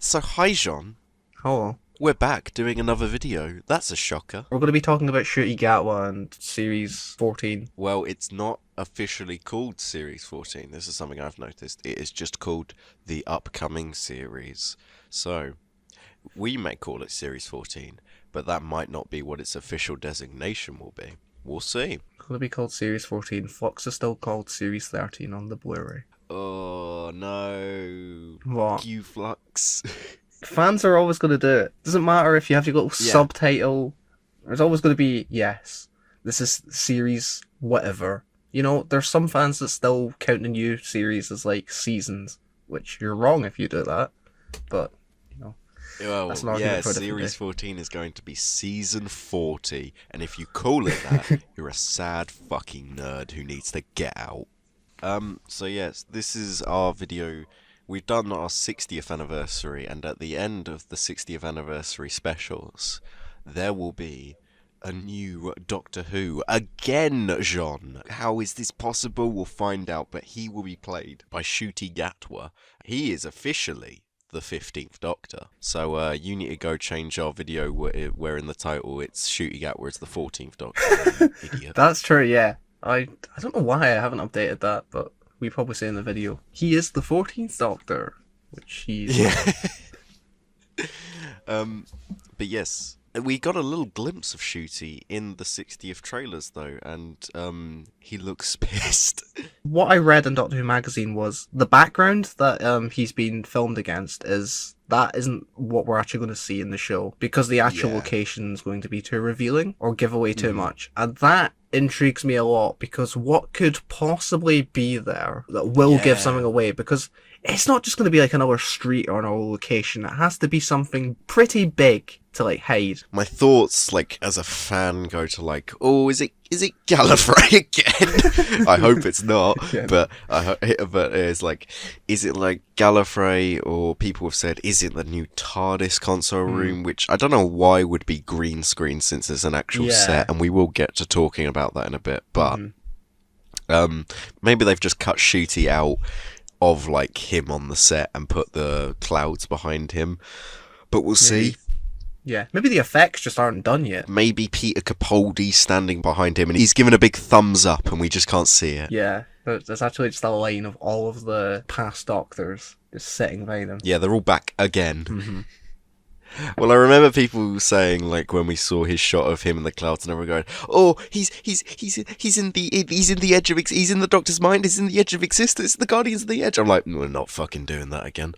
So hi Jean, Hello. we're back doing another video. That's a shocker. We're going to be talking about Shooty Gatwa and Series 14. Well, it's not officially called Series 14. This is something I've noticed. It is just called the upcoming series. So, we may call it Series 14, but that might not be what its official designation will be. We'll see. It's going to be called Series 14. Flux is still called Series 13 on the Blu-ray. Oh no. What? You Flux. Fans are always going to do it. Doesn't matter if you have your little subtitle. There's always going to be, yes, this is Series whatever. You know, there's some fans that still count the new series as like seasons, which you're wrong if you do that. But, you know, Well, that's an argument for a different Series day. 14 is going to be Season 40, and if you call it that, you're a sad fucking nerd who needs to get out. So yes, this is our video. We've done our 60th anniversary, and at the end of the 60th anniversary specials, there will be a new Doctor Who. Again, Jean! How is this possible? We'll find out, but he will be played by Ncuti Gatwa. He is officially the 15th Doctor. So you need to go change our video where in the title it's Ncuti Gatwa is the 14th Doctor. You idiot. That's true, yeah. I don't know why I haven't updated that, but we probably say in the video, he is the 14th Doctor, which he's... Yeah. But yes, we got a little glimpse of Ncuti in the 60th trailers though, and he looks pissed. What I read in Doctor Who magazine was the background that he's been filmed against that isn't what we're actually going to see in the show, because the actual location is going to be too revealing or give away too much, and that intrigues me a lot, because what could possibly be there that will give something away? Because it's not just going to be like another street or another location. It has to be something pretty big to like hide. My thoughts, like as a fan, go to like, oh, is it Gallifrey again? I hope it's not, but it's like, is it like Gallifrey? Or people have said, is it the new TARDIS console room? Which I don't know why would be green screen, since it's an actual set, and we will get to talking about that in a bit. But maybe they've just cut Ncuti out of like him on the set and put the clouds behind him. But we'll see. Yeah, maybe the effects just aren't done yet. Maybe Peter Capaldi standing behind him and he's given a big thumbs up and we just can't see it. Yeah, there's actually just a line of all of the past Doctors just sitting behind him. Yeah, they're all back again. Well, I remember people saying, like, when we saw his shot of him in the clouds, and everyone going, "Oh, he's in the edge of he's in the Doctor's mind. He's in the edge of existence. The Guardians of the Edge." I'm like, we're not fucking doing that again.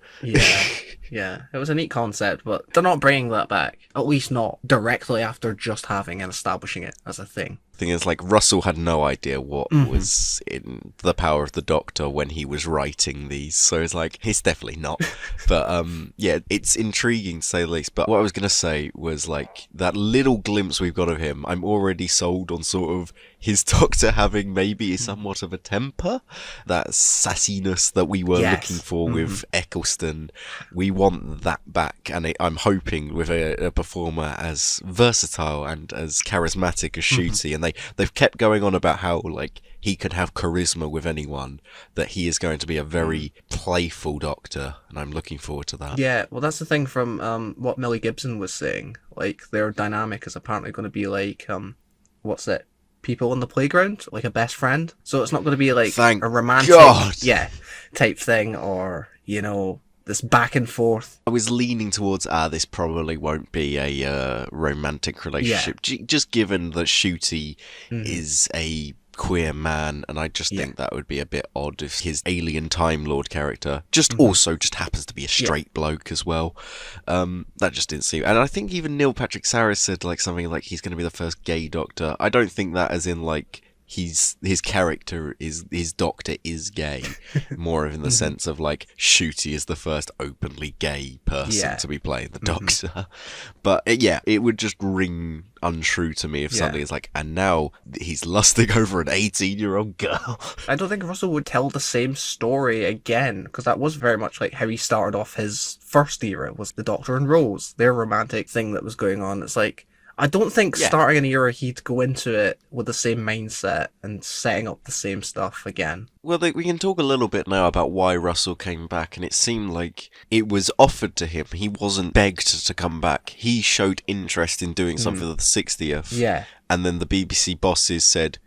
Yeah, it was a neat concept, but they're not bringing that back. At least not directly after just having and establishing it as a thing. Thing is, like, Russell had no idea what was in the power of the Doctor when he was writing these, so it's like, he's definitely not. But yeah, it's intriguing to say the least. But what I was gonna say was, like, that little glimpse we've got of him, I'm already sold on sort of his Doctor having maybe somewhat of a temper, that sassiness that we were looking for with Eccleston. We want that back, and I'm hoping with a performer as versatile and as charismatic as Ncuti, and they've kept going on about how, like, he could have charisma with anyone, that he is going to be a very playful Doctor, and I'm looking forward to that. Yeah, well, that's the thing from what Millie Gibson was saying. Like, their dynamic is apparently going to be like, what's it? People on the playground, like a best friend. So it's not going to be like Thank a romantic, God. type thing, or, you know, this back and forth. I was leaning towards, this probably won't be a romantic relationship, just given that Ncuti is a queer man, and I just think that would be a bit odd if his alien Time Lord character also just happens to be a straight bloke as well. That just didn't seem, and I think even Neil Patrick Harris said like something like he's going to be the first gay Doctor. I don't think that as in like his character is, his Doctor is gay, more of in the sense of like Ncuti is the first openly gay person to be playing the Doctor. But it would just ring untrue to me if suddenly it's like, and now he's lusting over an 18-year-old girl. I don't think Russell would tell the same story again, because that was very much like how he started off his first era, was the Doctor and Rose, their romantic thing that was going on. It's like, I don't think starting an era he'd go into it with the same mindset and setting up the same stuff again. Well, we can talk a little bit now about why Russell came back, and it seemed like it was offered to him. He wasn't begged to come back. He showed interest in doing something for the 60th. Yeah. And then the BBC bosses said,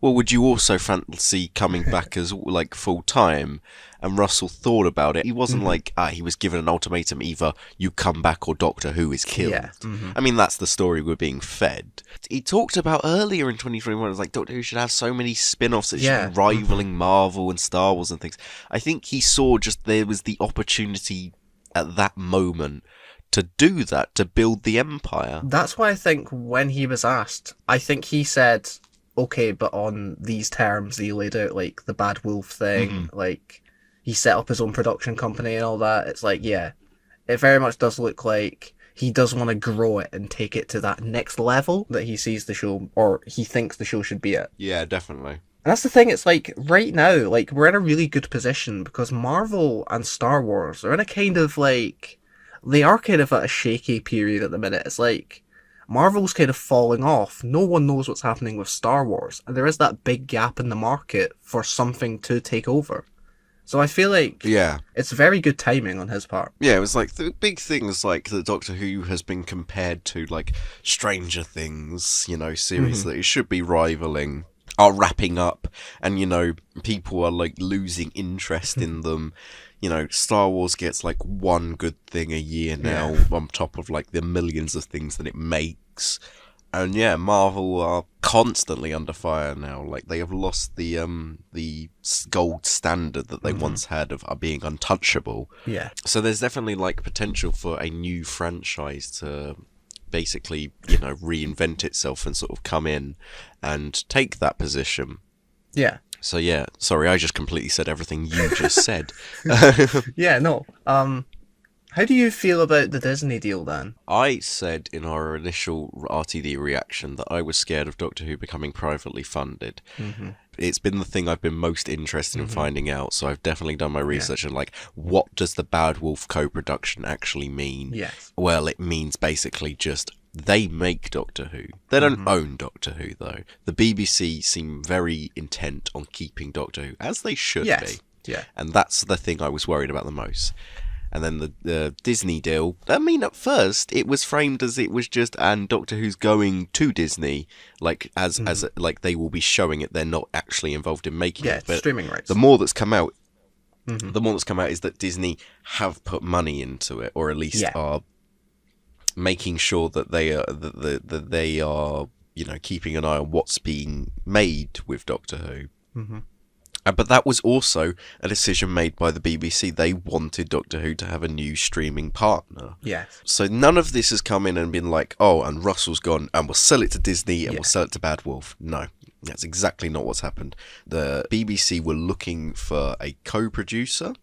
well, would you also fancy coming back as, like, full-time? And Russell thought about it. He wasn't like, he was given an ultimatum, either you come back or Doctor Who is killed. Yeah. I mean, that's the story we're being fed. He talked about earlier in 2021, it was like, Doctor Who should have so many spin-offs that should be rivaling Marvel and Star Wars and things. I think he saw just there was the opportunity at that moment to do that, to build the empire. That's why I think when he was asked, I think he said, okay, but on these terms, he laid out, like, the Bad Wolf thing, like, he set up his own production company and all that. It's like, yeah, it very much does look like he does want to grow it and take it to that next level that he sees the show, or he thinks the show should be at. Yeah, definitely. And that's the thing, it's like, right now, like, we're in a really good position because Marvel and Star Wars are in a kind of, like, they are kind of at a shaky period at the minute. It's like, Marvel's kind of falling off. No one knows what's happening with Star Wars. And there is that big gap in the market for something to take over. So I feel like it's very good timing on his part. Yeah, it was like the big things like the Doctor Who has been compared to like Stranger Things, you know, series that it should be rivaling are wrapping up, and you know, people are like losing interest in them. You know, Star Wars gets like one good thing a year now on top of like the millions of things that it makes. And yeah, Marvel are constantly under fire now. Like, they have lost the gold standard that they once had of being untouchable. Yeah. So there's definitely like potential for a new franchise to basically, you know, reinvent itself and sort of come in and take that position. Yeah. So yeah, sorry, I just completely said everything you just said. Yeah, no. How do you feel about the Disney deal then? I said in our initial RTD reaction that I was scared of Doctor Who becoming privately funded. It's been the thing I've been most interested in finding out, so I've definitely done my research and like, what does the Bad Wolf co-production actually mean? Yes. Well, it means basically just they make Doctor Who. They don't own Doctor Who, though. The BBC seem very intent on keeping Doctor Who, as they should be. Yeah. And that's the thing I was worried about the most. And then the Disney deal, I mean, at first, it was framed as it was just, and Doctor Who's going to Disney, like, as like, they will be showing it, they're not actually involved in making it. But streaming rights. The more that's come out, is that Disney have put money into it, or at least are making sure that they are, that they are, you know, keeping an eye on what's being made with Doctor Who. But that was also a decision made by the BBC. They wanted Doctor Who to have a new streaming partner. Yes. So none of this has come in and been like, oh, and Russell's gone, and we'll sell it to Disney, and we'll sell it to Bad Wolf. No, that's exactly not what's happened. The BBC were looking for a co-producer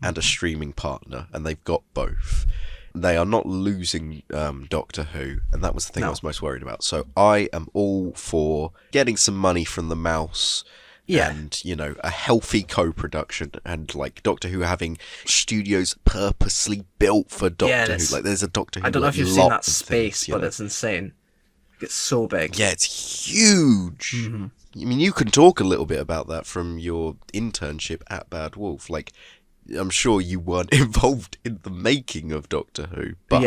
and a streaming partner, and they've got both. They are not losing Doctor Who, and that was the thing I was most worried about. So I am all for getting some money from the mouse. And, you know, a healthy co-production, and like Doctor Who having studios purposely built for Doctor Who. Like, there's a Doctor Who. I don't know if you've seen that space, but it's insane. It's so big. Yeah, it's huge. I mean, you can talk a little bit about that from your internship at Bad Wolf. Like, I'm sure you weren't involved in the making of Doctor Who, but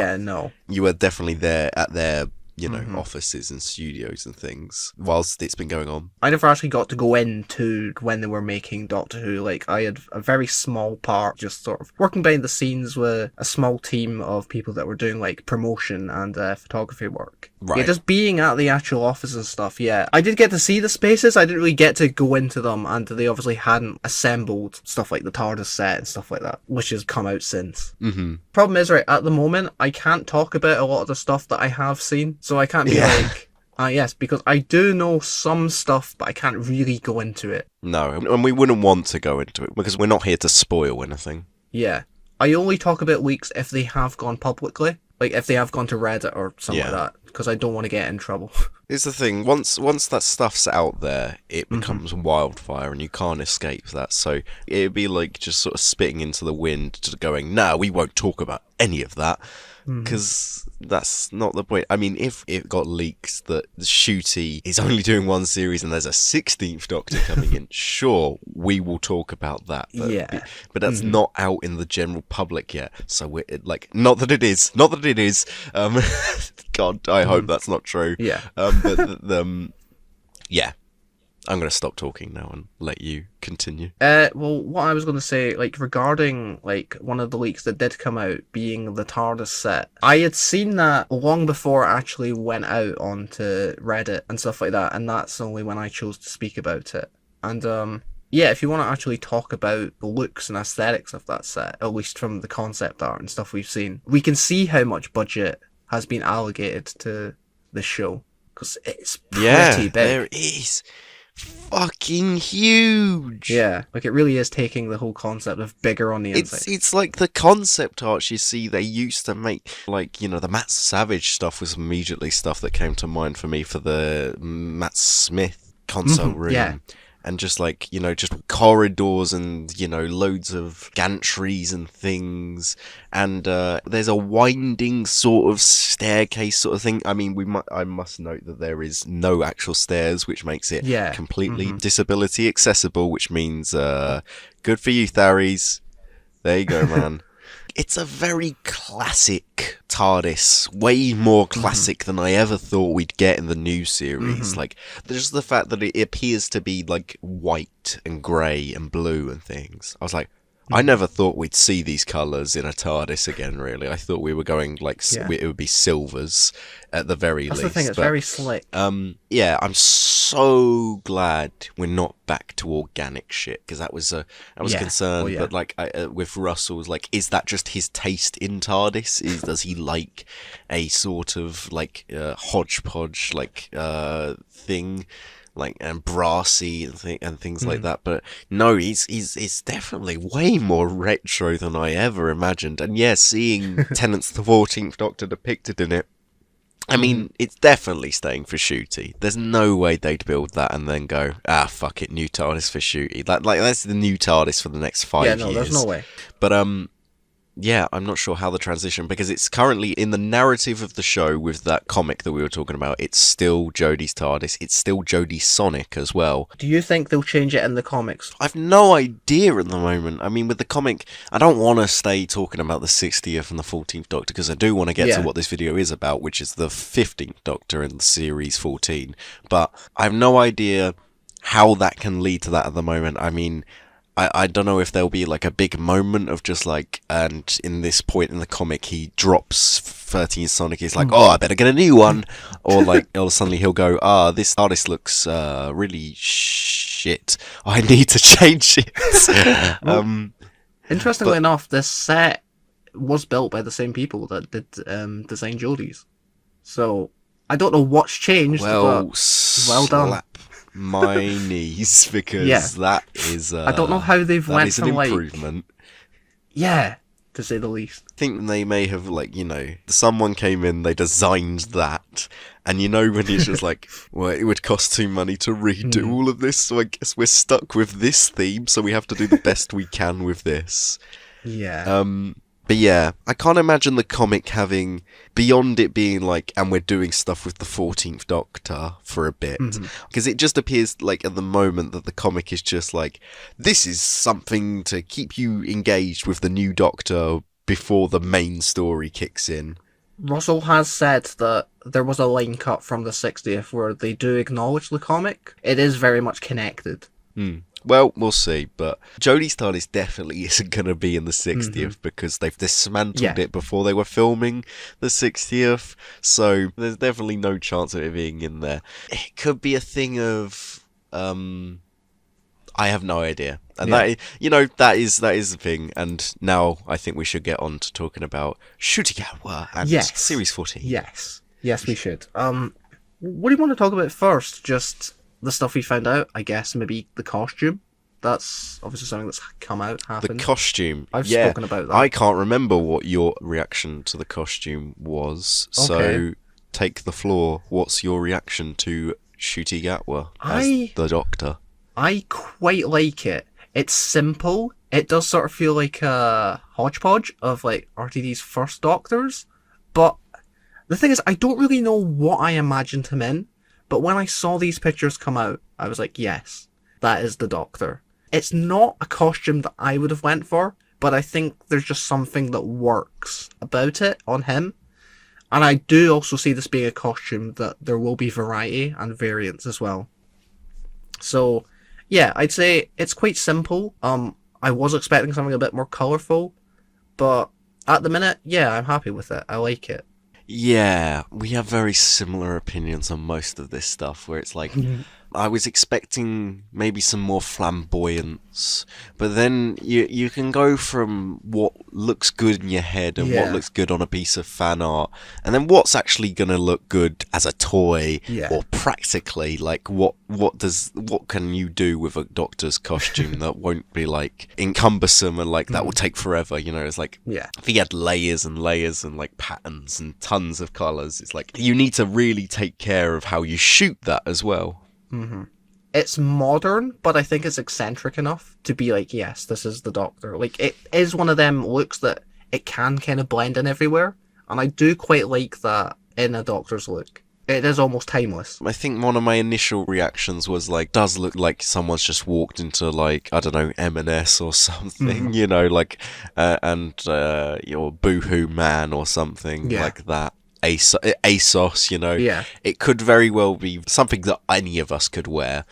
you were definitely there at their, you know, offices and studios and things whilst it's been going on. I never actually got to go into when they were making Doctor Who. Like, I had a very small part, just sort of working behind the scenes with a small team of people that were doing like promotion and photography work. Right. Yeah, just being at the actual office and stuff, I did get to see the spaces. I didn't really get to go into them, and they obviously hadn't assembled stuff like the TARDIS set and stuff like that, which has come out since. Problem is, right, at the moment, I can't talk about a lot of the stuff that I have seen, so I can't be like, yes, because I do know some stuff, but I can't really go into it. No, and we wouldn't want to go into it, because we're not here to spoil anything. Yeah. I only talk about leaks if they have gone publicly. Like, if they have gone to Reddit or something like that, because I don't want to get in trouble. Here's the thing, once that stuff's out there, it becomes wildfire and you can't escape that. So it'd be like just sort of spitting into the wind, just going, "No, we won't talk about any of that," because that's not the point. I mean, if it got leaks that Shooty is only doing one series and there's a 16th Doctor coming in, sure, we will talk about that. But that's not out in the general public yet. So we're like, not that it is. God, I hope that's not true. Yeah. Yeah. I'm going to stop talking now and let you continue. Well, what I was going to say, like, regarding, like, one of the leaks that did come out being the TARDIS set, I had seen that long before it actually went out onto Reddit and stuff like that, and that's only when I chose to speak about it. And, yeah, if you want to actually talk about the looks and aesthetics of that set, at least from the concept art and stuff we've seen, we can see how much budget has been allocated to this show, because it's pretty big. There is. Fucking huge. Yeah, like it really is taking the whole concept of bigger on the inside. It's like the concept art you see they used to make, like, you know, the Matt Savage stuff was immediately stuff that came to mind for me for the Matt Smith console room. Yeah. And just like, you know, just corridors and, you know, loads of gantries and things. And there's a winding sort of staircase sort of thing. I mean, I must note that there is no actual stairs, which makes it completely disability accessible, which means good for you, Tharies. There you go, man. It's a very classic TARDIS, way more classic than I ever thought we'd get in the new series. Like, there's the fact that it appears to be like white and grey and blue and things. I was like, I never thought we'd see these colours in a TARDIS again, really. I thought we were going, like, it would be silvers at the very least. That's the thing, it's very slick. Yeah, I'm so glad we're not back to organic shit, because that was a concern. But, like, with Russell, was like, is that just his taste in TARDIS? Does he like a sort of, like, hodgepodge, like, thing? Like, and brassy and things like that, but no, he's definitely way more retro than I ever imagined. And yeah, seeing Tennant's the 14th Doctor depicted in it, I mean, it's definitely staying for Shooty. There's no way they'd build that and then go, fuck it, new TARDIS for Shooty. Like that's the new TARDIS for the next 5 years. Yeah, no, there's no way. But yeah, I'm not sure how the transition, because it's currently in the narrative of the show with that comic that we were talking about. It's still Jodie's TARDIS. It's still Jodie's Sonic as well. Do you think they'll change it in the comics? I've no idea at the moment. I mean, with the comic, I don't want to stay talking about the 60th and the 14th Doctor, because I do want to get to what this video is about, which is the 15th Doctor in the series 14. But I have no idea how that can lead to that at the moment. I mean, I don't know if there'll be like a big moment of just like, and in this point in the comic he drops 13 Sonic, he's like, I better get a new one, or like, or suddenly he'll go, this artist looks really shit, I need to change it. Interestingly enough, this set was built by the same people that did design Jodie's, so I don't know what's changed. Well done. My knees, because that is I don't know how they've went from an improvement. To say the least. I think they may have, like, you know, someone came in, they designed that, and you know when it's just like, well, it would cost too money to redo all of this, so I guess we're stuck with this theme, so we have to do the best we can with this. But yeah, I can't imagine the comic having, beyond it being like, and we're doing stuff with the 14th Doctor for a bit, because it just appears like at the moment that the comic is just like, this is something to keep you engaged with the new Doctor before the main story kicks in. Russell has said that there was a line cut from the 60th where they do acknowledge the comic. It is very much connected. Well, we'll see, but Jodie's TARDIS definitely isn't going to be in the 60th because they've dismantled it before they were filming the 60th, so there's definitely no chance of it being in there. It could be a thing of, I have no idea. And that, you know, that is the thing, and now I think we should get on to talking about Shutigawa and Series 14. Yes, we should. What do you want to talk about first? Just the stuff we found out, I guess, maybe the costume. That's obviously something that's happened. The costume. I've spoken about that. I can't remember what your reaction to the costume was. So take the floor. What's your reaction to Ncuti Gatwa as the Doctor? I quite like it. It's simple. It does sort of feel like a hodgepodge of like RTD's first Doctors, but the thing is, I don't really know what I imagined him in, but when I saw these pictures come out, I was like, yes, that is the Doctor. It's not a costume that I would have went for, but I think there's just something that works about it on him. And I do also see this being a costume that there will be variety and variants as well. So, yeah, I'd say it's quite simple. I was expecting something a bit more colourful, but at the minute, yeah, I'm happy with it. I like it. Yeah, we have very similar opinions on most of this stuff, where it's like, I was expecting maybe some more flamboyance, but then you can go from what looks good in your head and what looks good on a piece of fan art, and then what's actually going to look good as a toy or practically, like what can you do with a Doctor's costume that won't be like encumbersome and like that will take forever, you know? It's like, if he had layers and layers and like patterns and tons of colours, it's like you need to really take care of how you shoot that as well. It's modern, but I think it's eccentric enough to be like, yes, this is the Doctor. Like, it is one of them looks that it can kind of blend in everywhere, and I do quite like that in a Doctor's look. It is almost timeless. I think one of my initial reactions was like, does look like someone's just walked into like, I don't know, M&S or something, you know, like, your Boohoo Man or something like that. ASOS, you know. It could very well be something that any of us could wear.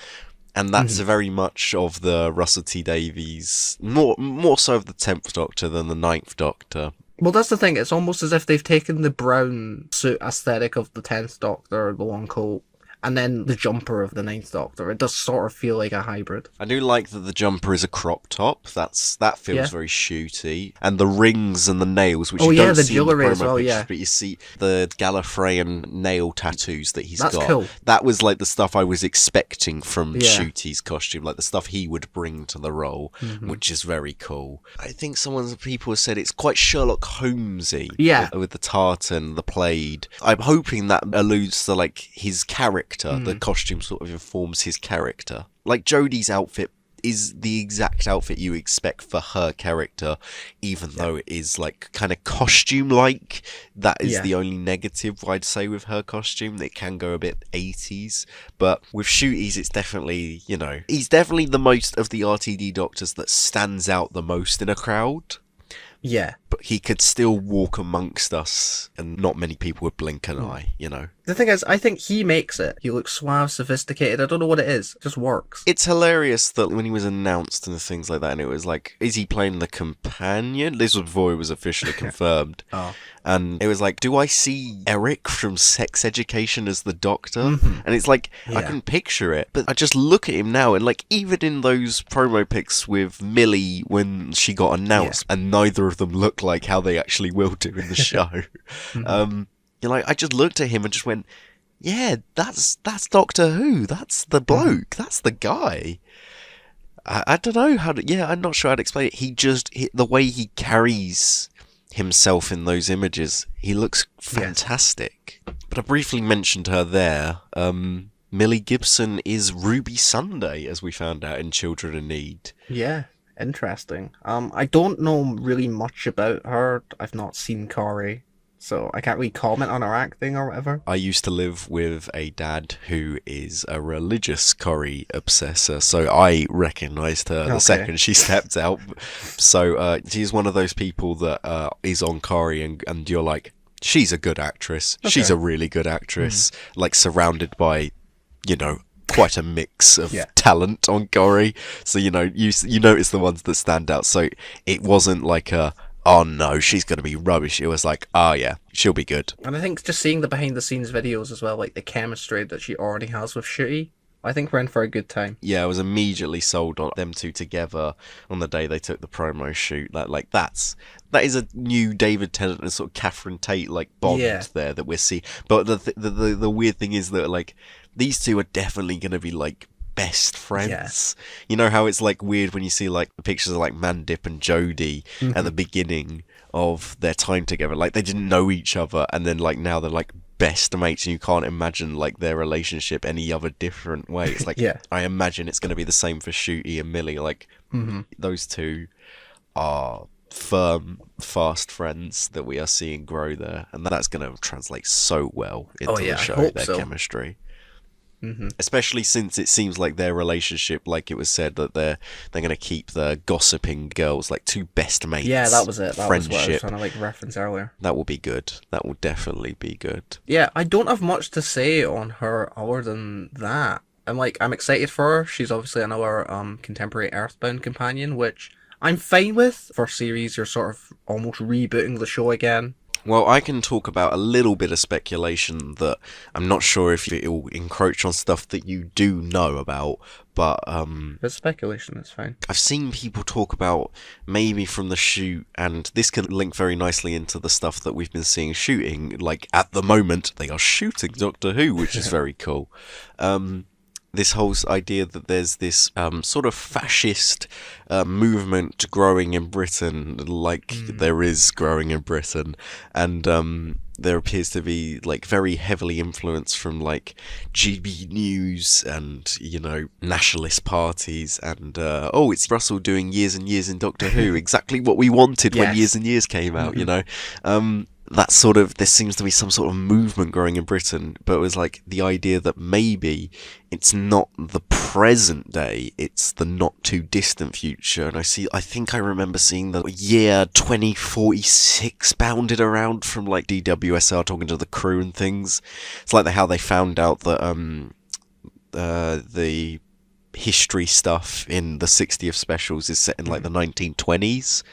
And that's very much of the Russell T Davies, more so of the 10th Doctor than the 9th Doctor. Well, that's the thing. It's almost as if they've taken the brown suit aesthetic of the 10th Doctor, the long coat, and then the jumper of the 9th Doctor. It does sort of feel like a hybrid. I do like that the jumper is a crop top. That feels very shooty. And the rings and the nails, which you don't see in the promo pictures, but you see the Gallifreyan nail tattoos that he's got. That's cool. That was like the stuff I was expecting from Ncuti's costume, like the stuff he would bring to the role, which is very cool. I think people have said it's quite Sherlock Holmesy with the tartan, the plaid. I'm hoping that alludes to like his character. The costume sort of informs his character. Like Jodie's outfit is the exact outfit you expect for her character, even though it is like kind of costume-like. That is the only negative I'd say with her costume. It can go a bit 80s, but with Ncuti's, it's definitely, you know, he's definitely the most of the RTD Doctors that stands out the most in a crowd. Yeah. But he could still walk amongst us and not many people would blink an eye, you know. The thing is, I think he makes it. He looks suave, sophisticated. I don't know what it is. It just works. It's hilarious that when he was announced and things like that, and it was like, is he playing the companion? This was before it was officially confirmed. And it was like, do I see Eric from Sex Education as the Doctor? And it's like, I can picture it. But I just look at him now, and like, even in those promo pics with Millie when she got announced, and neither of them look like how they actually will do in the show. You're like, I just looked at him and just went, yeah, that's Doctor Who. That's the bloke. That's the guy. I don't know how to, I'm not sure how to explain it. The way he carries himself in those images, he looks fantastic. But I briefly mentioned her there. Millie Gibson is Ruby Sunday, as we found out in Children in Need. Yeah, interesting. I don't know really much about her. I've not seen Corey, so I can't really comment on her acting or whatever. I used to live with a dad who is a religious Corrie obsessor, so I recognised her the second she stepped out. So she's one of those people that is on Corrie and you're like, she's a good actress. She's a really good actress. Like surrounded by, you know, quite a mix of talent on Corrie. So, you know, you notice the ones that stand out. So it wasn't like a, oh no, she's going to be rubbish. It was like, oh yeah, she'll be good. And I think just seeing the behind the scenes videos as well, like the chemistry that she already has with Ncuti, I think we're in for a good time. Yeah, I was immediately sold on them two together on the day they took the promo shoot. That is a new David Tennant and sort of Catherine Tate like bond there that we're seeing. But the weird thing is that like these two are definitely going to be like best friends. You know how it's like weird when you see like the pictures of like Mandip and Jodie at the beginning of their time together. Like, they didn't know each other, and then like now they're like best mates, and you can't imagine like their relationship any other different way. It's like, Yeah. I imagine it's going to be the same for Shooty and Millie. Like, those two are firm, fast friends that we are seeing grow there, and that's going to translate so well into the show, their chemistry. Especially since it seems like their relationship, like it was said, that they're going to keep the gossiping girls, like two best mates. Yeah, that was it. That friendship. was what I was trying to like reference earlier. That will be good. That will definitely be good. Yeah, I don't have much to say on her other than that. I'm excited for her. She's obviously another contemporary Earthbound companion, which I'm fine with. For series, you're sort of almost rebooting the show again. Well, I can talk about a little bit of speculation that I'm not sure if it will encroach on stuff that you do know about, but But speculation is fine. I've seen people talk about maybe from the shoot, and this can link very nicely into the stuff that we've been seeing shooting. Like, at the moment, they are shooting Doctor Who, which is very cool. This whole idea that there's this sort of fascist movement growing in Britain, like there is growing in Britain, and there appears to be like very heavily influenced from like GB News and, you know, nationalist parties, and it's Russell doing Years and Years in Doctor Who, exactly what we wanted when Years and Years came out, you know. That sort of, there seems to be some sort of movement growing in Britain, but it was like the idea that maybe it's not the present day, it's the not too distant future. And I think I remember seeing the year 2046 bounded around from like DWSR talking to the crew and things. It's like how they found out that the history stuff in the 60th specials is set in like the 1920s.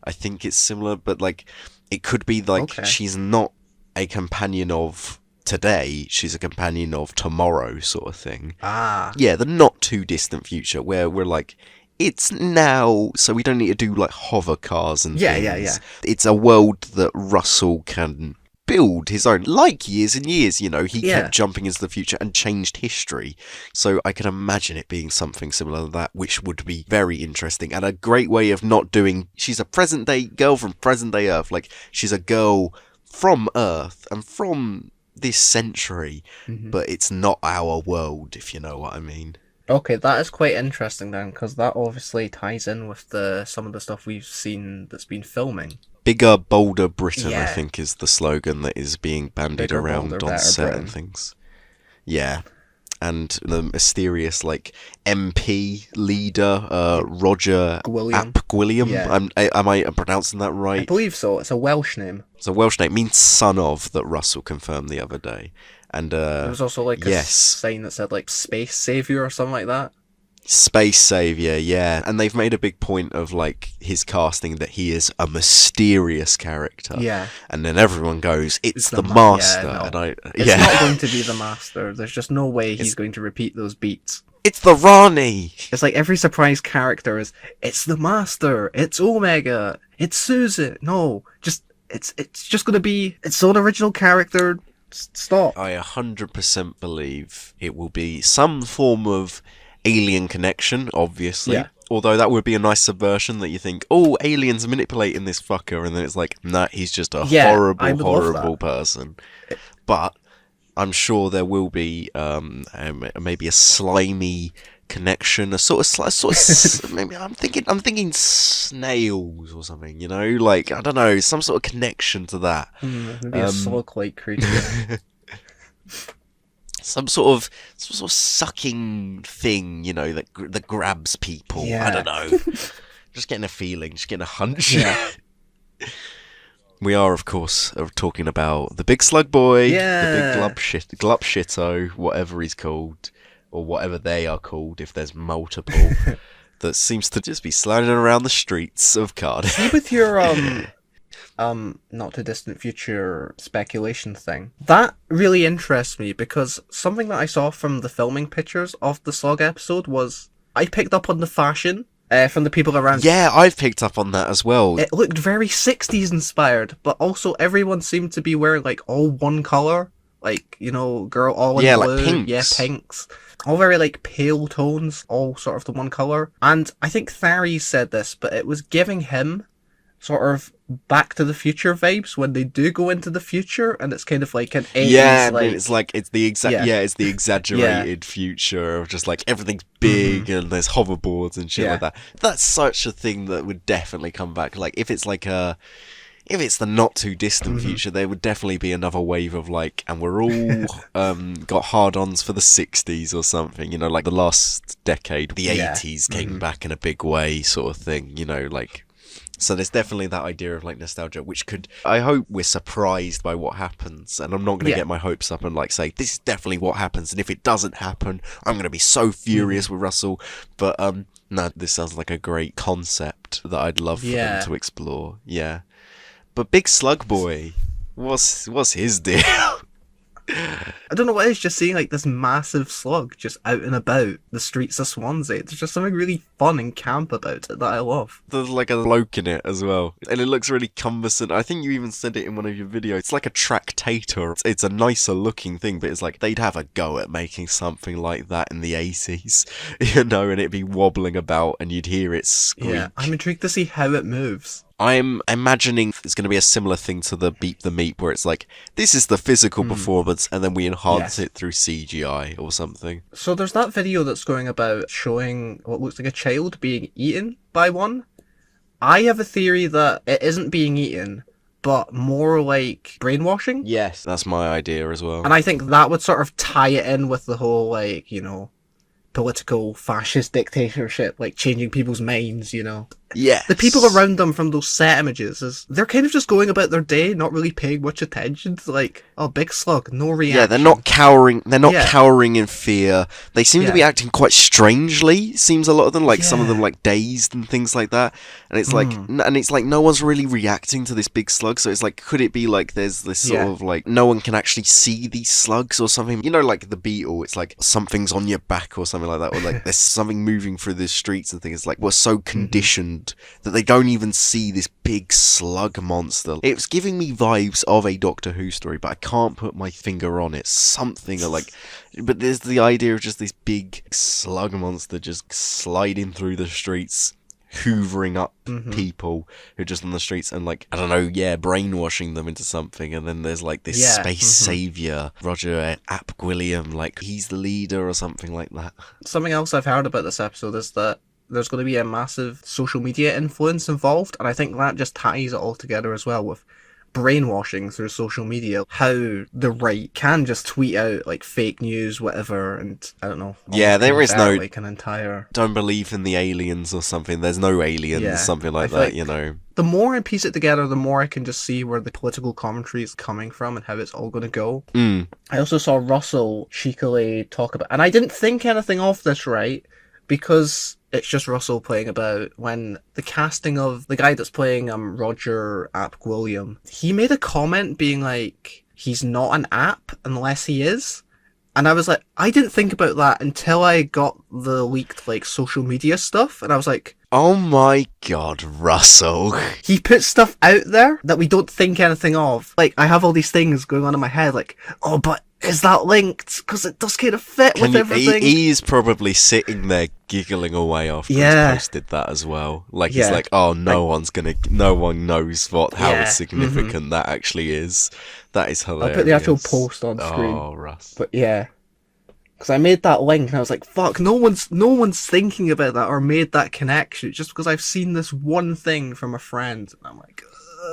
I think it's similar, but like, it could be like she's not a companion of today, she's a companion of tomorrow, sort of thing. Yeah, the not too distant future, where we're like, it's now, so we don't need to do like hover cars and things. Yeah. It's a world that Russell can build his own, like Years and Years, you know, he kept jumping into the future and changed history. So I can imagine it being something similar to that, which would be very interesting, and a great way of not doing, she's a present day girl from present day Earth, like she's a girl from Earth and from this century, but it's not our world, if you know what I mean. Okay, that is quite interesting then, because that obviously ties in with some of the stuff we've seen that's been filming. Bigger, bolder Britain, I think, is the slogan that is being bandied around bolder, on set Britain. and things. Yeah. And the mysterious, like, MP leader, Roger Ap-Gwilliam. Yeah. Am I pronouncing that right? I believe so. It's a Welsh name. It's a Welsh name. It means son of, that Russell confirmed the other day. And there was also like a sign that said like space savior or something like that. Space Savior, yeah. And they've made a big point of like his casting, that he is a mysterious character. Yeah. And then everyone goes, it's the Master. Yeah, no. And it's not going to be the Master. There's just no way he's going to repeat those beats. It's the Rani. It's like every surprise character is, it's the Master, it's Omega, it's Susan. No, just it's just going to be its own original character. Stop. I 100% believe it will be some form of alien connection, obviously. Yeah. Although that would be a nice subversion, that you think, oh, aliens manipulating this fucker, and then it's like, nah, he's just a horrible person. But I'm sure there will be maybe a slimy connection, a sort of maybe I'm thinking snails or something, you know, like, I don't know, some sort of connection to that. Maybe a slug-like creature. Some sort of sucking thing, you know, that grabs people. Yeah. I don't know. Just getting a feeling, just getting a hunch. Yeah. We are, of course, talking about the big slug boy, the big glupshitto, whatever he's called, or whatever they are called, if there's multiple, that seems to just be sliding around the streets of Cardiff. See, with your not too distant future speculation thing, that really interests me, because something that I saw from the filming pictures of the Slog episode was, I picked up on the fashion from the people around. Yeah, I've picked up on that as well. It looked very 60s inspired, but also everyone seemed to be wearing like all one colour, like, you know, girl all in blue, like pinks. Yeah, pinks, all very like pale tones, all sort of the one colour. And I think Thari said this, but it was giving him sort of Back to the Future vibes when they do go into the future, and it's kind of like an 80s, yeah, like... it's like it's the it's the exaggerated future of just like everything's big and there's hoverboards and shit like that. That's such a thing that would definitely come back. Like if it's the not too distant future, there would definitely be another wave of like, and we're all got hard-ons for the 60s or something, you know, like the last decade, the 80s came back in a big way, sort of thing, you know, like. So there's definitely that idea of like nostalgia, which could, I hope we're surprised by what happens, and I'm not going to get my hopes up and like say this is definitely what happens, and if it doesn't happen, I'm going to be so furious with Russell. But no, this sounds like a great concept that I'd love for them to explore. Yeah, but Big Slug Boy, what's his deal? I don't know what it is, just seeing like this massive slug just out and about the streets of Swansea. There's just something really fun and camp about it that I love. There's like a bloke in it as well, and it looks really cumbersome. I think you even said it in one of your videos. It's like a tractator. It's a nicer looking thing, but it's like they'd have a go at making something like that in the 80s, you know, and it'd be wobbling about and you'd hear it squeak. Yeah, I'm intrigued to see how it moves. I'm imagining it's going to be a similar thing to the Beep the Meep, where it's like, this is the physical performance, and then we enhance it through CGI or something. So there's that video that's going about showing what looks like a child being eaten by one. I have a theory that it isn't being eaten, but more like brainwashing. Yes, that's my idea as well. And I think that would sort of tie it in with the whole, like, you know, political fascist dictatorship, like changing people's minds, you know. Yes. The people around them from those set images, they're kind of just going about their day, not really paying much attention to, like, oh, big slug, no reaction. Yeah, they're not cowering. They're not cowering in fear. They seem to be acting quite strangely. Seems a lot of them, like some of them, like dazed and things like that. And it's like, no one's really reacting to this big slug. So it's like, could it be like there's this sort of like no one can actually see these slugs or something? You know, like the beetle. It's like something's on your back or something like that, or like there's something moving through the streets and things. It's like we're so conditioned that they don't even see this big slug monster. It was giving me vibes of a Doctor Who story, but I can't put my finger on it. Something like, but there's the idea of just this big slug monster just sliding through the streets, hoovering up people who are just on the streets and like, I don't know, brainwashing them into something. And then there's like this space savior, Roger Ap Gwilliam, like he's the leader or something like that. Something else I've heard about this episode is that there's going to be a massive social media influence involved, and I think that just ties it all together as well with brainwashing through social media, how the right can just tweet out like fake news, whatever, and I don't know. Yeah, there is no like an entire don't believe in the aliens or something. There's no aliens, something like that, you know. The more I piece it together, the more I can just see where the political commentary is coming from and how it's all going to go. I also saw Russell cheekily talk about, and I didn't think anything of this, right? Because it's just Russell playing about when the casting of the guy that's playing Roger Ap Gwilliam, he made a comment being like, he's not an app unless he is. And I was like, I didn't think about that until I got the leaked like social media stuff. And I was like, oh my god, Russell. He puts stuff out there that we don't think anything of. Like, I have all these things going on in my head like, oh, but is that linked? Because it does kind of fit with everything. He's probably sitting there giggling away after he's posted that as well. Like, he's like, oh, no one knows how significant that actually is. That is hilarious. I'll put the actual post on screen. Oh, Russ. But yeah. Because I made that link and I was like, fuck, no one's thinking about that or made that connection just because I've seen this one thing from a friend. And I'm like,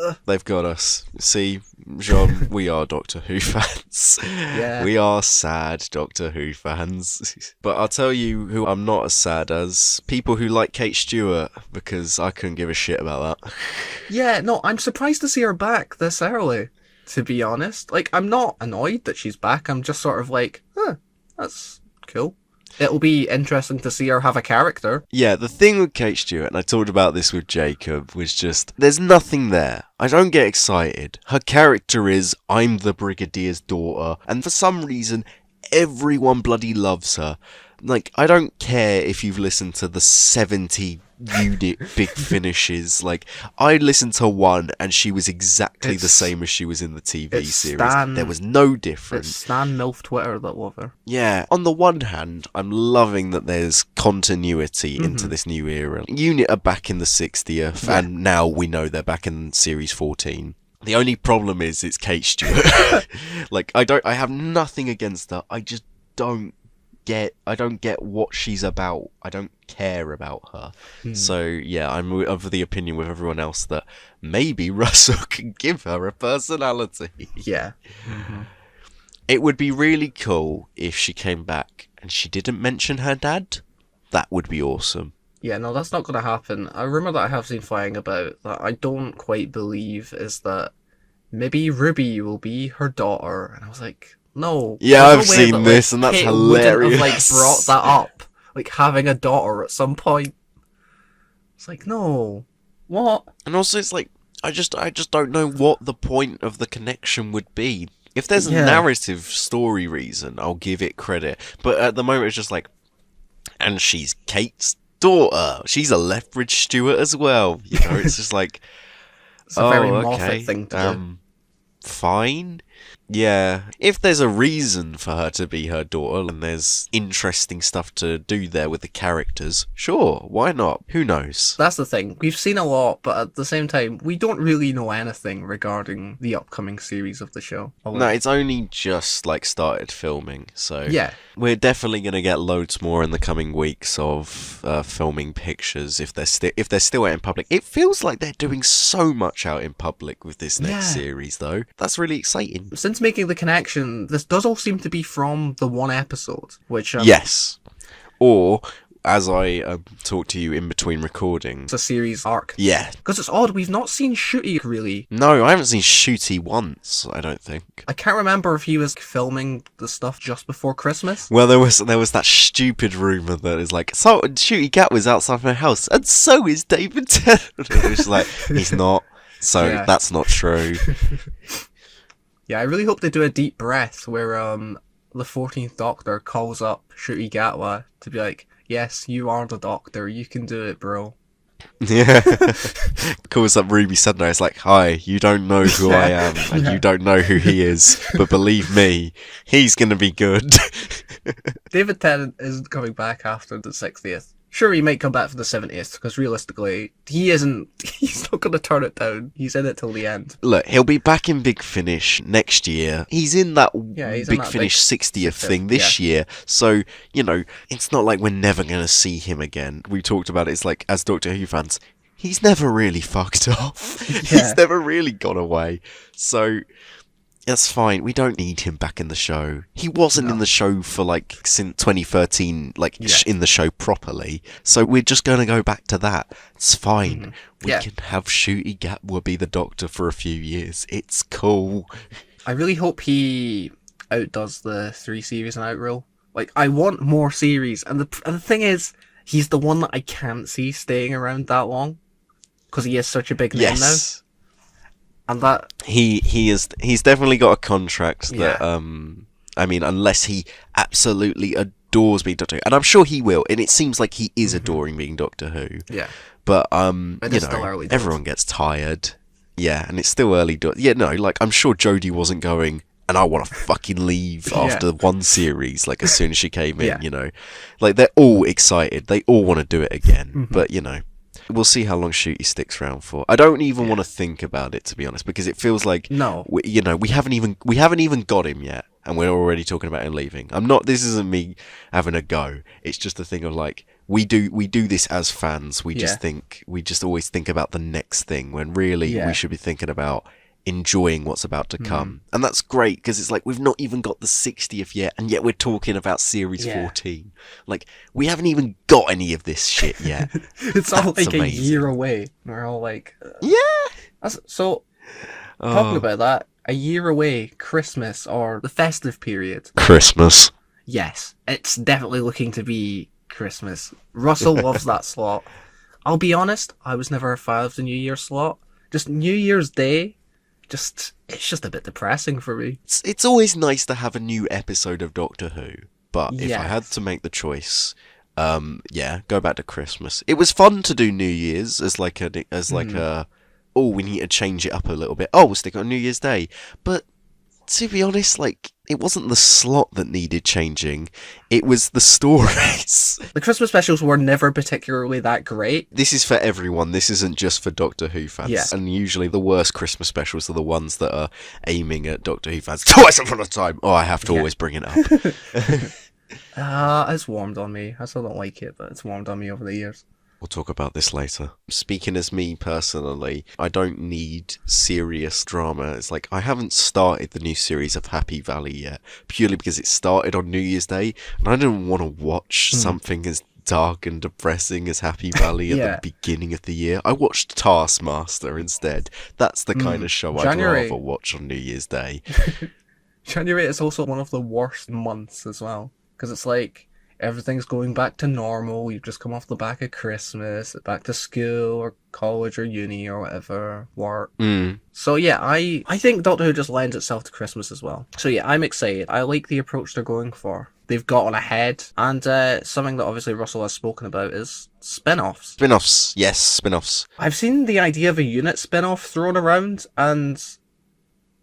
ugh. They've got us. See, Jean, we are Doctor Who fans. Yeah. We are sad Doctor Who fans. But I'll tell you who I'm not as sad as. People who like Kate Stewart, because I couldn't give a shit about that. Yeah, no, I'm surprised to see her back this early, to be honest. Like, I'm not annoyed that she's back. I'm just sort of like, that's cool. It'll be interesting to see her have a character. Yeah, the thing with Kate Stewart, and I talked about this with Jacob, was just, there's nothing there. I don't get excited. Her character is, I'm the Brigadier's daughter, and for some reason, everyone bloody loves her. Like, I don't care if you've listened to the 70 unit Big Finish is. Like, I listened to one and she was exactly the same as she was in the TV series. There was no difference. It's Stan MILF Twitter that love her. Yeah, on the one hand, I'm loving that there's continuity into this new era. Unit are back in the 60th, and now we know they're back in series 14. The only problem is it's Kate Stewart. Like, I have nothing against her. I just don't get what she's about. I don't care about her. So yeah, I'm of the opinion with everyone else that maybe Russell can give her a personality. Yeah. It would be really cool if she came back and she didn't mention her dad. That would be awesome. Yeah, no, that's not going to happen. A rumour that I have seen flying about that I don't quite believe is that maybe Ruby will be her daughter. And I was like, no. Yeah, I've seen this, and that's hilarious. Have, like, brought that up. Like, having a daughter at some point. It's like, no. What? And also, it's like, I just don't know what the point of the connection would be. If there's a narrative story reason, I'll give it credit. But at the moment, it's just like, and she's Kate's daughter. She's a Lethbridge Stewart as well. You know, it's just like, it's a very Moffat thing to do. Fine. Yeah, if there's a reason for her to be her daughter and there's interesting stuff to do there with the characters, sure, why not? Who knows? That's the thing. We've seen a lot, but at the same time, we don't really know anything regarding the upcoming series of the show. No, it's only just like started filming, so yeah, we're definitely going to get loads more in the coming weeks of filming pictures if they're still out in public. It feels like they're doing so much out in public with this next series, though. That's really exciting. Since making the connection, this does all seem to be from the one episode, which yes, or as I talked to you in between recording, it's a series arc. Yeah, because it's odd, we've not seen Shooty really. No, I haven't seen Shooty once, I don't think. I can't remember if he was filming the stuff just before Christmas. Well, there was that stupid rumour that is like, so Shooty Gat was outside my house, and so is David Tennant. It was like, he's not, so that's not true. Yeah, I really hope they do a deep breath where the 14th Doctor calls up Shruti Gatwa to be like, yes, you are the Doctor, you can do it, bro. Yeah. Calls up Ruby Suddenly, it's like, hi, you don't know who I am, and you don't know who he is, but believe me, he's gonna be good. David Tennant isn't coming back after the 60th. Sure, he might come back for the 70th, because realistically, he's not going to turn it down. He's in it till the end. Look, he'll be back in Big Finish next year. He's in that Big Finish 60th thing this year. So, you know, it's not like we're never going to see him again. We talked about it, it's like, as Doctor Who fans, he's never really fucked off. He's never really gone away. So that's fine. We don't need him back in the show. He wasn't in the show for like since 2013, in the show properly. So we're just going to go back to that. It's fine. We can have Shooty Gatwa be the Doctor for a few years. It's cool. I really hope he outdoes the 3 series and outrule. Like, I want more series. And the thing is, he's the one that I can't see staying around that long. Because he is such a big name now. And that he's definitely got a contract that I mean, unless he absolutely adores being Doctor Who, and I'm sure he will, and it seems like he is adoring being Doctor Who. Yeah. But you know, everyone gets tired. Yeah, and it's still early. Like I'm sure Jodie wasn't going, and I want to fucking leave after one series. Like as soon as she came in, you know, like they're all excited. They all want to do it again. But you know. We'll see how long Shooty sticks around for. I don't even want to think about it, to be honest, because it feels like we haven't even got him yet, and we're already talking about him leaving. This isn't me having a go. It's just a thing of like we do this as fans. We just always think about the next thing when really we should be thinking about enjoying what's about to come. And that's great because it's like we've not even got the 60th yet, and yet we're talking about series 14. Like we haven't even got any of this shit yet. It's all like amazing. A year away. We're all like talking about that, a year away, Christmas or the festive period. Christmas. Yes, it's definitely looking to be Christmas. Russell loves that slot. I'll be honest, I was never a fan of the New Year slot. Just New Year's Day, it's just a bit depressing for me. It's always nice to have a new episode of Doctor Who, but if I had to make the choice, Yeah, go back to Christmas. It was fun to do New Year's as like a oh, we need to change it up a little bit. Oh, we'll stick it on New Year's Day. But to be honest, like, it wasn't the slot that needed changing. It was the stories. The Christmas specials were never particularly that great. This is for everyone. This isn't just for Doctor Who fans. Yeah. And usually the worst Christmas specials are the ones that are aiming at Doctor Who fans. Twice upon a time. Oh, I have to always bring it up. It's warmed on me. I still don't like it, but it's warmed on me over the years. We'll talk about this later. Speaking as me personally, I don't need serious drama. It's like, I haven't started the new series of Happy Valley yet, purely because it started on New Year's Day, and I didn't want to watch something as dark and depressing as Happy Valley at the beginning of the year. I watched Taskmaster instead. That's the kind of show I'd rather watch on New Year's Day. January is also one of the worst months as well, because it's like, everything's going back to normal. You've just come off the back of Christmas, back to school or college or uni or whatever, work. So yeah, I think Doctor Who just lends itself to Christmas as well. So yeah, I'm excited. I like the approach they're going for. They've gotten ahead, and something that obviously Russell has spoken about is spin-offs. Spin-offs, yes, spin-offs. I've seen the idea of a unit spin-off thrown around, and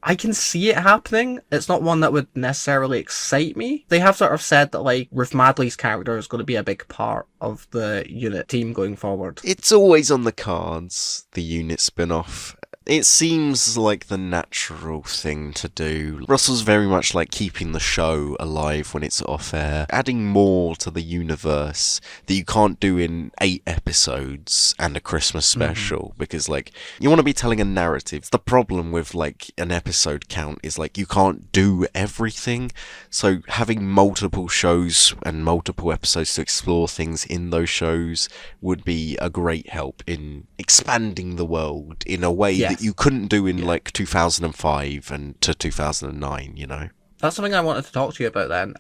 I can see it happening. It's not one that would necessarily excite me. They have sort of said that, like, Ruth Madley's character is going to be a big part of the unit team going forward. It's always on the cards, the unit spin-off. It seems like the natural thing to do. Russell's very much like keeping the show alive when it's off air, adding more to the universe that you can't do in 8 episodes and a Christmas special, because like, you want to be telling a narrative. The problem with like an episode count is like, you can't do everything, so having multiple shows and multiple episodes to explore things in those shows would be a great help in expanding the world in a way that you couldn't do in like 2005 and to 2009, you know? That's something I wanted to talk to you about then.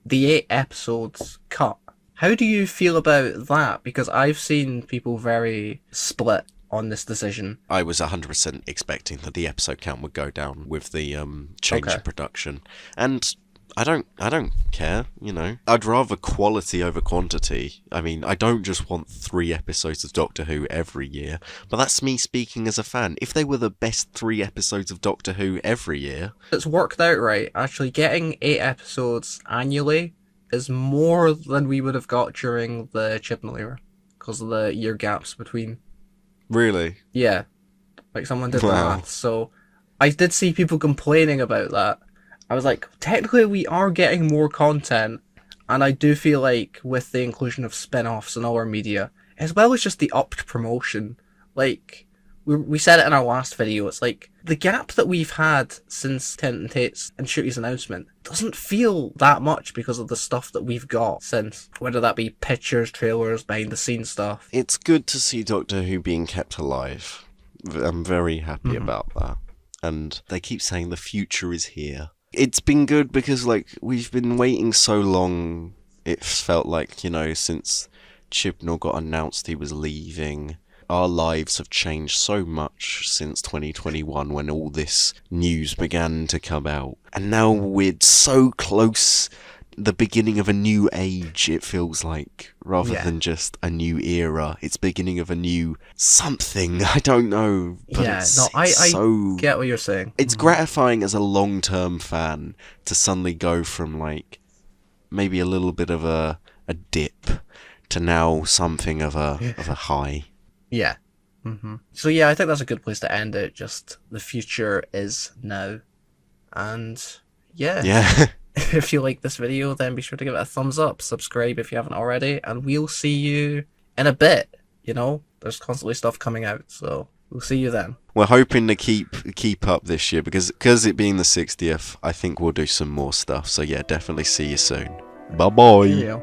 The 8 episodes cut. How do you feel about that? Because I've seen people very split on this decision. I was 100% expecting that the episode count would go down with the change in production. And I don't care, you know. I'd rather quality over quantity. I mean, I don't just want 3 episodes of Doctor Who every year, but that's me speaking as a fan. If they were the best 3 episodes of Doctor Who every year... It's worked out right. Actually, getting 8 episodes annually is more than we would have got during the Chibnall era, because of the year gaps between. Really? Yeah. Like, someone did the math. So, I did see people complaining about that. I was like, technically we are getting more content, and I do feel like with the inclusion of spin-offs and other media, as well as just the upped promotion, like, we said it in our last video, it's like, the gap that we've had since Tent and Tate's and Shooty's announcement doesn't feel that much because of the stuff that we've got since, whether that be pictures, trailers, behind-the-scenes stuff. It's good to see Doctor Who being kept alive. I'm very happy about that. And they keep saying the future is here. It's been good because, like, we've been waiting so long, it felt like, you know, since Chibnall got announced he was leaving. Our lives have changed so much since 2021 when all this news began to come out. And now we're so close, the beginning of a new age, it feels like, rather than just a new era. It's beginning of a new something, I don't know. But I get what you're saying. It's gratifying as a long-term fan to suddenly go from, like, maybe a little bit of a dip to now something of a high. Yeah. So yeah, I think that's a good place to end it. Just, the future is now. And yeah. If you like this video, then be sure to give it a thumbs up, subscribe if you haven't already, and we'll see you in a bit. You know, there's constantly stuff coming out, so we'll see you then. We're hoping to keep up this year, because it being the 60th, I think we'll do some more stuff. So yeah, definitely see you soon. Bye-bye.